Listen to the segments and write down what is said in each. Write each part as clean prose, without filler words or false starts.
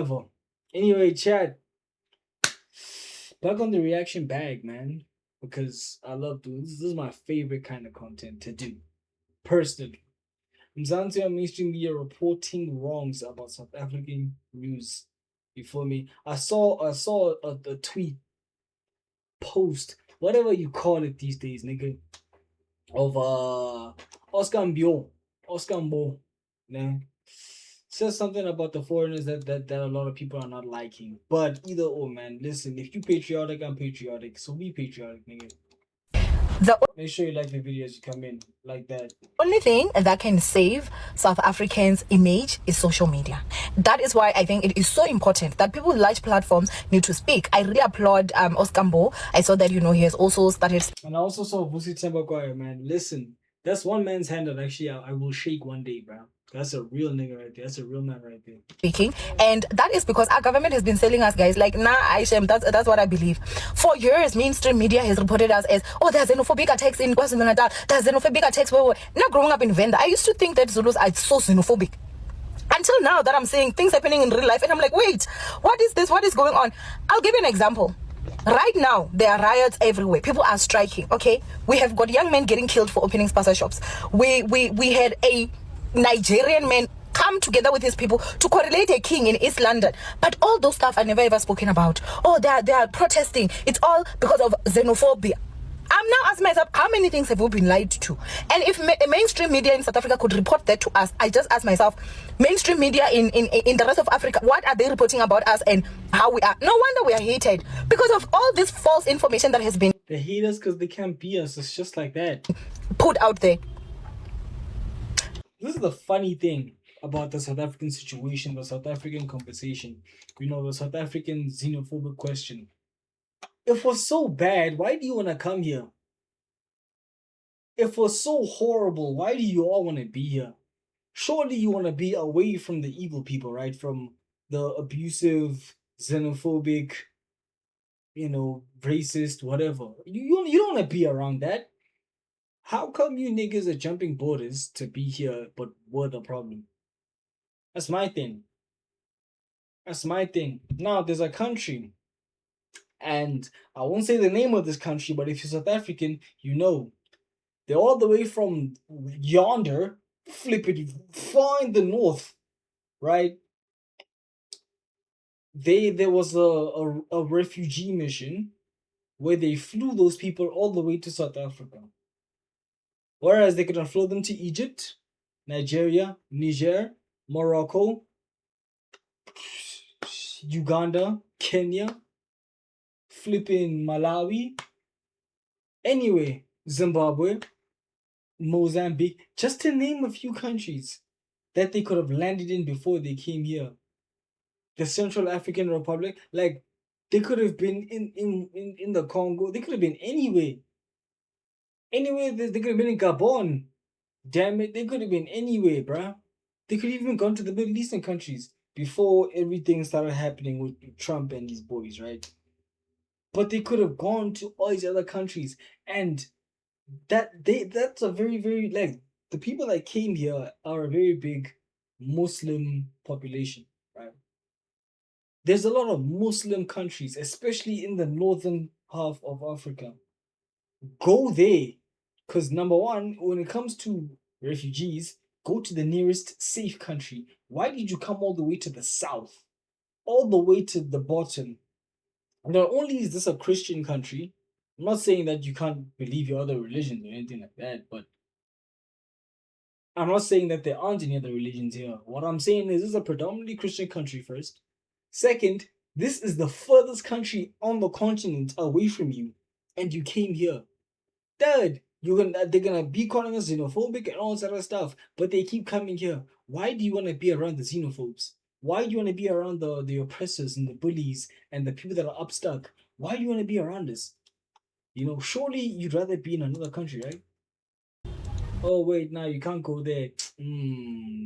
ever. Anyway, chat. Back on the reaction bag, man. Because I love doing this. This is my favorite kind of content to do. Personally. Mzanzia mainstream media reporting wrongs about South African news. You feel me? I saw a tweet, post, whatever you call it these days, nigga, of Oscar Mbo, man. Says something about the foreigners that a lot of people are not liking. But either or, man. Listen, if you patriotic, I'm patriotic. So be patriotic, nigga. Make sure you like the video as you come in, like that. Only thing that can save South Africans' image is social media. That is why I think it is so important that people with large platforms need to speak. I really applaud Oscar Mbo. I saw that, he has also started. And I also saw Vusi Tembakwayo, man. Listen, that's one man's hand that actually I will shake one day, bro. That's a real nigga right there. That's a real man right there. Speaking, and that is because our government has been selling us, guys, like, nah, Aishem, that's what I believe. For years, mainstream media has reported us as, oh, there's xenophobic attacks in KwaZulu-Natal, there's xenophobic attacks where. Now, growing up in Venda, I used to think that Zulus are so xenophobic. Until now that I'm seeing things happening in real life, and I'm like, wait, what is this? What is going on? I'll give you an example. Right now, there are riots everywhere. People are striking, okay? We have got young men getting killed for opening spaza shops. We had a Nigerian man come together with his people to correlate a king in East London, but all those stuff are never ever spoken about. Oh, they are protesting. It's all because of xenophobia. I'm now asking myself, how many things have we been lied to? And if mainstream media in South Africa could report that to us, I just ask myself, mainstream media in the rest of Africa, what are they reporting about us and how we are? No wonder we are hated because of all this false information that has been. They hate us because they can't be us. It's just like that. Put out there. This is the funny thing about the South African situation, the South African conversation, the South African xenophobic question. If we're so bad, why do you want to come here? If we're so horrible, why do you all want to be here? Surely you want to be away from the evil people, right? From the abusive, xenophobic, racist, whatever. You don't want to be around that. How come you niggas are jumping borders to be here, but we're the problem? That's my thing. Now, there's a country, and I won't say the name of this country, but if you're South African, they're all the way from yonder, flippity, far in the north, right? There was a refugee mission where they flew those people all the way to South Africa. Whereas they could have flown them to Egypt, Nigeria, Niger, Morocco, Uganda, Kenya, flipping Malawi, anyway, Zimbabwe, Mozambique, just to name a few countries that they could have landed in before they came here. The Central African Republic, like, they could have been in the Congo, they could have been anywhere. Anyway, they could have been in Gabon. Damn it, they could have been anywhere, bruh. They could have even gone to the Middle Eastern countries before everything started happening with Trump and his boys, right? But they could have gone to all these other countries, and that's a very, very, like, the people that came here are a very big Muslim population, right? There's a lot of Muslim countries, especially in the northern half of Africa. Go there. Because number one, when it comes to refugees, go to the nearest safe country. Why did you come all the way to the south? All the way to the bottom? Not only is this a Christian country, I'm not saying that you can't believe your other religions or anything like that, but I'm not saying that there aren't any other religions here. What I'm saying is this is a predominantly Christian country first. Second, this is the furthest country on the continent away from you, and you came here. Third, they're gonna be calling us xenophobic and all this other stuff, but they keep coming here. Why do you want to be around the xenophobes? Why do you want to be around the oppressors and the bullies and the people that are upstuck? Why do you want to be around this? Surely you'd rather be in another country, right? Oh wait, now you can't go there.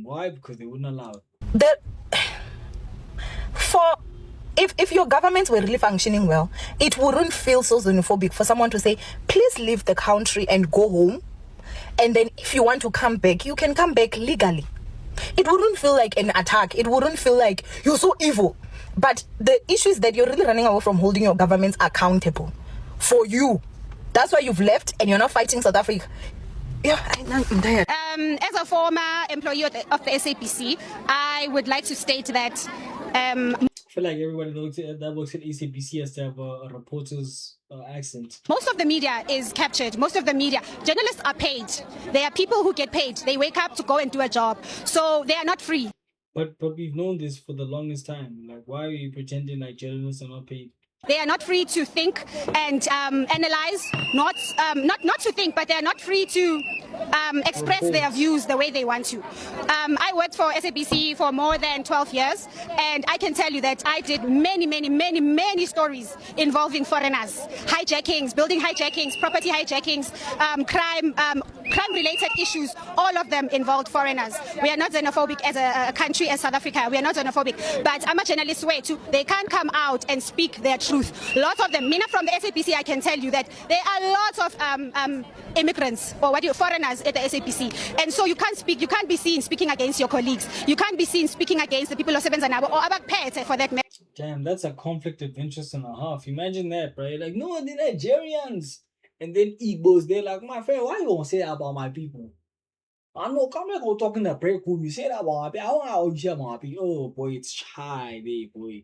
Why? Because they wouldn't allow it. If your governments were really functioning well, it wouldn't feel so xenophobic for someone to say, please leave the country and go home. And then if you want to come back, you can come back legally. it wouldn't feel like an attack. It wouldn't feel like you're so evil. But the issue is that you're really running away from holding your governments accountable for you. That's why you've left and you're not fighting South Africa. Yeah, I'm tired. As a former employee of the SABC, I would like to state that I feel like everybody that works at ACBC has to have a reporter's accent. most of the media is captured. Most of the media, journalists are paid. There are people who get paid. They wake up to go and do a job. So they are not free. But we've known this for the longest time. Like, why are you pretending like journalists are not paid? They are not free to think and analyze, not to think, but they are not free to express their views the way they want to. I worked for SABC for more than 12 years, and I can tell you that I did many stories involving foreigners, hijackings, building hijackings, property hijackings, crime-related issues. All of them involved foreigners. We are not xenophobic as a country, as South Africa. We are not xenophobic, but I'm a journalist way too. They can't come out and speak their truth. Lots of them. Mina from the SABC, I can tell you that there are lots of immigrants or foreigners at the SABC, and so you can't speak. You can't be seen speaking against your colleagues. You can't be seen speaking against the people of Sebenzanabo or Abakpete for that matter. Damn, that's a conflict of interest and a half. Imagine that, right? Like, no, they're Nigerians. And then Igbos, they're like, my friend, why you gonna say that about my people? I know, come here, go talking to break who you say that about my people. I want to share my people. Oh boy, it's chai, baby boy.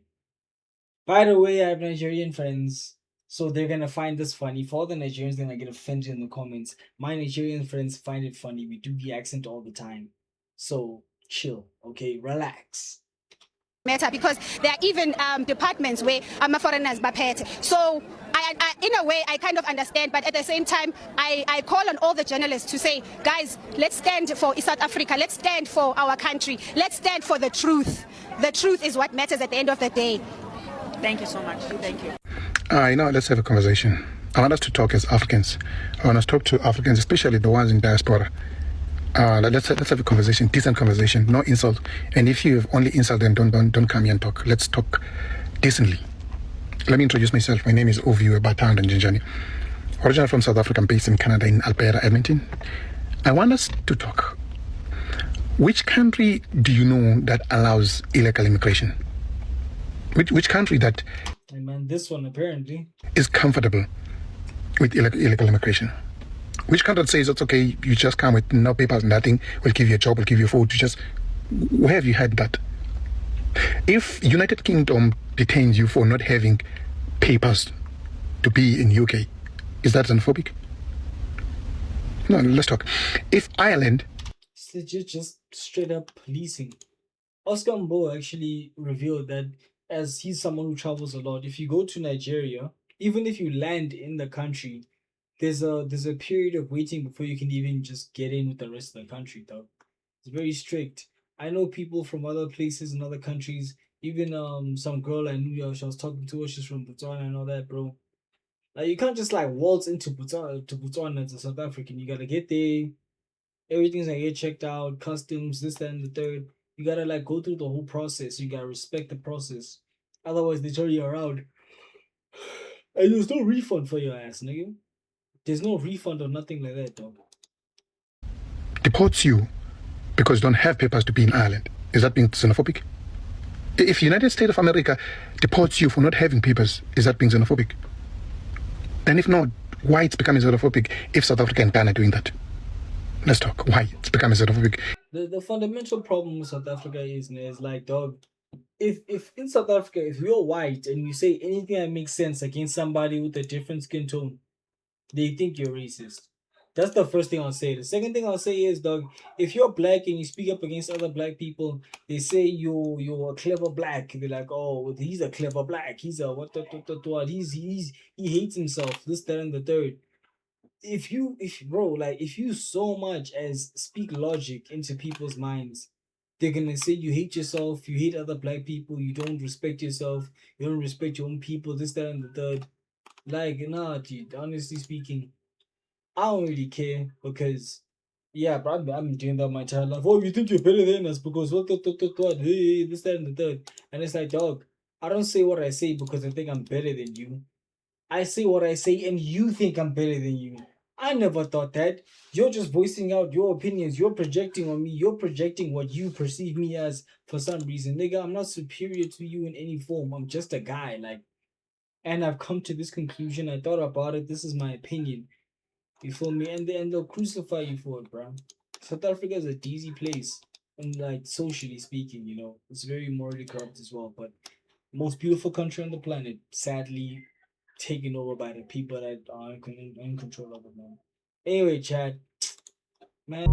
By the way, I have Nigerian friends, so they're gonna find this funny. For all the Nigerians, they're gonna get offended in the comments. My Nigerian friends find it funny. We do the accent all the time. So chill, okay? Relax. Matter because there are even departments where I'm a foreigners bapete. So I in a way I kind of understand, but at the same time I call on all the journalists to say, guys, let's stand for South Africa, let's stand for our country, let's stand for the truth. The truth is what matters at the end of the day. Thank you so much. Thank you. Let's have a conversation. I want us to talk as Africans. I want us to talk to Africans, especially the ones in diaspora. Let's have a conversation, decent conversation, no insult. And if you have only insult, then don't come here and talk. Let's talk decently. Let me introduce myself. My name is Oviwe Batand and Jinjani. Originally from South Africa, based in Canada, in Alberta, Edmonton. I want us to talk. Which country do you know that allows illegal immigration? Which country that Hey man, this one apparently is comfortable with illegal immigration? Which country says it's okay, you just come with no papers, nothing, we'll give you a job, we'll give you food, where have you had that? If United Kingdom detains you for not having papers to be in UK, is that xenophobic? No, let's talk. If Ireland... It's legit just straight up policing. Oscar Mbo actually revealed that, as he's someone who travels a lot, if you go to Nigeria, even if you land in the country, there's a period of waiting before you can even just get in with the rest of the country, though. It's very strict. I know people from other places in other countries, even some girl I knew, she was talking to her, she's from Botswana and all that, bro. Like, you can't just like waltz into Botswana as a South African. You gotta get there, everything's gonna get checked out, customs, this, that, and the third. You gotta like go through the whole process. You gotta respect the process. Otherwise, they turn you around. And there's no refund for your ass, nigga. There's no refund or nothing like that, dog. Deports you because you don't have papers to be in Ireland. Is that being xenophobic? If United States of America deports you for not having papers, is that being xenophobic? And if not, why it's becoming xenophobic if South Africa and Ghana are doing that? Let's talk. Why it's becoming xenophobic? The fundamental problem with South Africa is like, dog, if in South Africa, if you're white and you say anything that makes sense against somebody with a different skin tone, they think you're racist. That's the first thing I'll say. The second thing I'll say is, dog, if you're black and you speak up against other black people, they say you're a clever black. They're like, oh, he's a clever black. He's a what? He hates himself. This, that, and the third. If you so much as speak logic into people's minds, they're gonna say you hate yourself, you hate other black people, you don't respect yourself, you don't respect your own people, this, that, and the third. Like, nah, dude, honestly speaking, I don't really care because, yeah, bro, I've been doing that my entire life. Oh, you think you're better than us because what, hey, this, that, and the third. And it's like, dog, I don't say what I say because I think I'm better than you. I say what I say and you think I'm better than you. I never thought that. You're just voicing out your opinions. You're projecting on me. You're projecting what you perceive me as for some reason. Nigga, I'm not superior to you in any form. I'm just a guy. Like, and I've come to this conclusion. I thought about it. This is my opinion. You feel me? And they'll crucify you for it, bro. South Africa is a easy place. And like socially speaking, you know, it's very morally corrupt as well. But most beautiful country on the planet, sadly taken over by the people that are in control of it, man. Anyway, Chad, man.